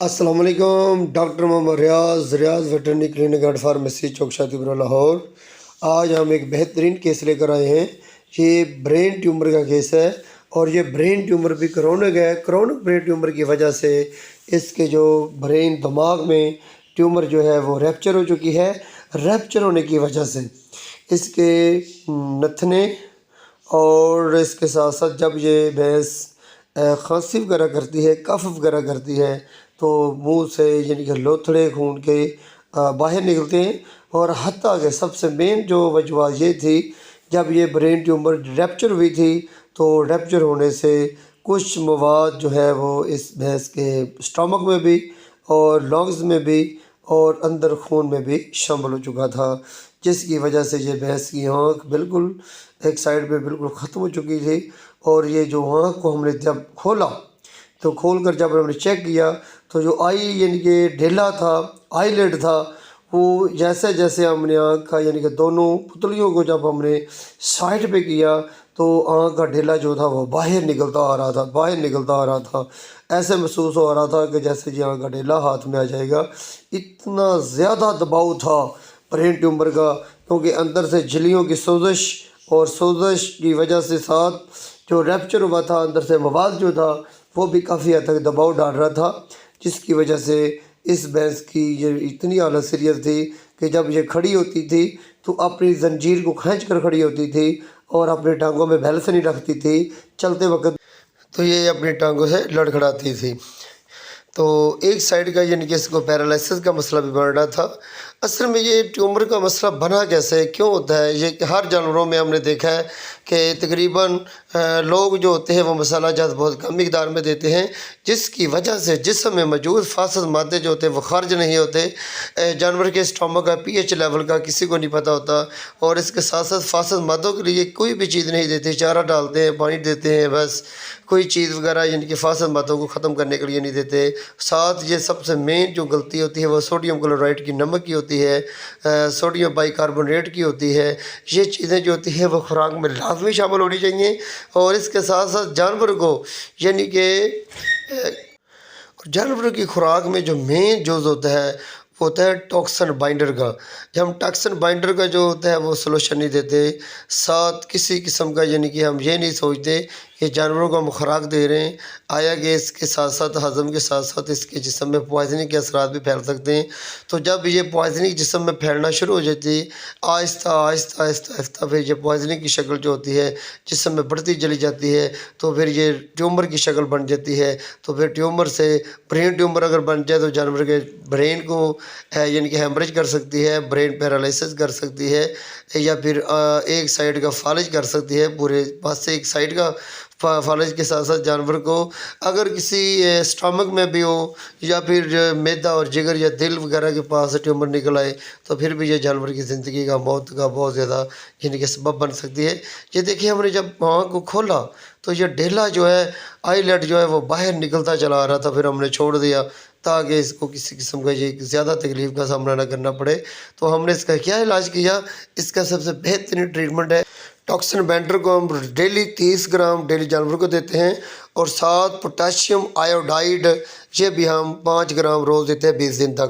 अस्सलाम वालेकुम। Doctor Mohammad Riaz veterinary clinic and pharmacy chowk Shatipura Lahore. आज हम एक बेहतरीन केस लेकर आए हैं। ये ब्रेन ट्यूमर का केस है और ये ब्रेन ट्यूमर भी क्रोनिक है। क्रोनिक ब्रेन ट्यूमर की वजह से इसके जो ब्रेन दिमाग में ट्यूमर जो है वो रैप्चर हो चुकी है। रैप्चर होने की वजह से इसके नथने और इसके साथ साथ जब ये भैंस खांसी वगैरह करती है, कफ वगैरह करती है, तो मुंह से यानी कि लोथड़े खून के बाहर निकलते हैं। और हत्ता के सबसे मेन जो वजह ये थी, जब ये ब्रेन ट्यूमर रैप्चर हुई थी तो रैप्चर होने से कुछ मवाद जो है वो इस भैंस के स्टमक में भी और लंग्स में भी और अंदर खून में भी शामिल हो चुका था, जिसकी वजह से ये भैंस की आँख बिल्कुल एक साइड पे बिल्कुल ख़त्म हो चुकी थी। और ये जो आँख को हमने जब खोला तो खोल कर जब हमने चेक किया तो जो आई यानी कि ढेला था, आईलेट था, वो जैसे जैसे हमने आँख का यानी कि दोनों पुतलियों को जब हमने साइड पे किया तो आँख का ढेला जो था वो बाहर निकलता आ रहा था, बाहर निकलता आ रहा था। ऐसे महसूस हो रहा था कि जैसे जी आँख का ढेला हाथ में आ जाएगा। इतना ज़्यादा दबाव था ब्रेन ट्यूमर का, क्योंकि अंदर से झिल्लियों की सोजिश और सोजिश की वजह से साथ जो रैप्चर हुआ था, अंदर से मवाद जो था वो भी काफ़ी हद तक दबाव डाल रहा था, जिसकी वजह से इस भैंस की ये इतनी हालत सीरियस थी कि जब ये खड़ी होती थी तो अपनी जंजीर को खींच कर खड़ी होती थी और अपनी टांगों में बैलेंस नहीं रखती थी। चलते वक्त तो ये अपनी टांगों से लड़खड़ाती थी। तो एक साइड का यानी कि इसको पैरालिसिस का मसला भी बन रहा था। असल में ये ट्यूमर का मसला बना कैसे, क्यों होता है, ये हर जानवरों में हमने देखा है कि तकरीबन लोग जो होते हैं वो मसाला जात बहुत कम मिकदार में देते हैं, जिसकी वजह से जिस्म में मौजूद फासद मादे जो होते हैं वो खारिज नहीं होते। जानवर के स्टमक का पीएच लेवल का किसी को नहीं पता होता। और इसके साथ साथ फासद मादों के लिए कोई भी चीज़ नहीं देते, चारा डालते हैं, पानी देते हैं, बस कोई चीज़ वगैरह यानी कि फासद मादों को ख़त्म करने के लिए नहीं देते। साथ ये सबसे मेन जो गलती होती है वो सोडियम क्लोराइड की, नमक की होती है, सोडियम बाइकार्बोनेट की होती है। ये चीज़ें जो होती है वो खुराक में लाजमी शामिल होनी चाहिए। और इसके साथ साथ जानवर को यानी कि जानवर की खुराक में जो मेन जोज़ होता है वो होता है टॉक्सिन बाइंडर का। जब हम टॉक्सिन बाइंडर का जो होता है वो सलूशन नहीं देते, साथ किसी किस्म का यानी कि हम ये नहीं सोचते कि जानवरों को हम खुराक दे रहे हैं, आया कि इसके साथ साथ हज़म के साथ साथ इसके जिस्म में पॉइजनिंग के असरात भी फैल सकते हैं। तो जब ये पॉइजनिंग जिस्म में फैलना शुरू हो जाती है, आहिस्ता आहिस्ता आहिस्ता आहिस्ता फिर ये पॉइजनिंग की शक्ल जो होती है जिस्म में बढ़ती चली जाती है, तो फिर ये ट्यूमर की शक्ल बन जाती है। तो फिर ट्यूमर से ब्रेन ट्यूमर अगर बन जाए तो जानवर के ब्रेन को यानी कि हेमरेज कर सकती है, ब्रेन पैरालिसिस कर सकती है, या फिर एक साइड का फालिज कर सकती है, पूरे पास से एक साइड का फालिज के साथ साथ जानवर को अगर किसी स्टमक में भी हो या फिर मैदा और जिगर या दिल वगैरह के पास ट्यूमर निकल आए तो फिर भी ये जानवर की ज़िंदगी का, मौत का बहुत ज़्यादा यानी कि सबब बन सकती है। ये देखिए, हमने जब आँख को खोला तो ये ढेला जो है, आईलेट जो है वो बाहर निकलता चला आ रहा था। फिर हमने छोड़ दिया ताकि इसको किसी किस्म का ये ज़्यादा तकलीफ़ का सामना ना करना पड़े। तो हमने इसका क्या इलाज किया, इसका सबसे बेहतरीन ट्रीटमेंट है टॉक्सिन बाइंडर को हम डेली 30 ग्राम डेली जानवर को देते हैं, और साथ पोटेशियम आयोडाइड ये भी हम 5 ग्राम रोज़ देते हैं 20 दिन तक।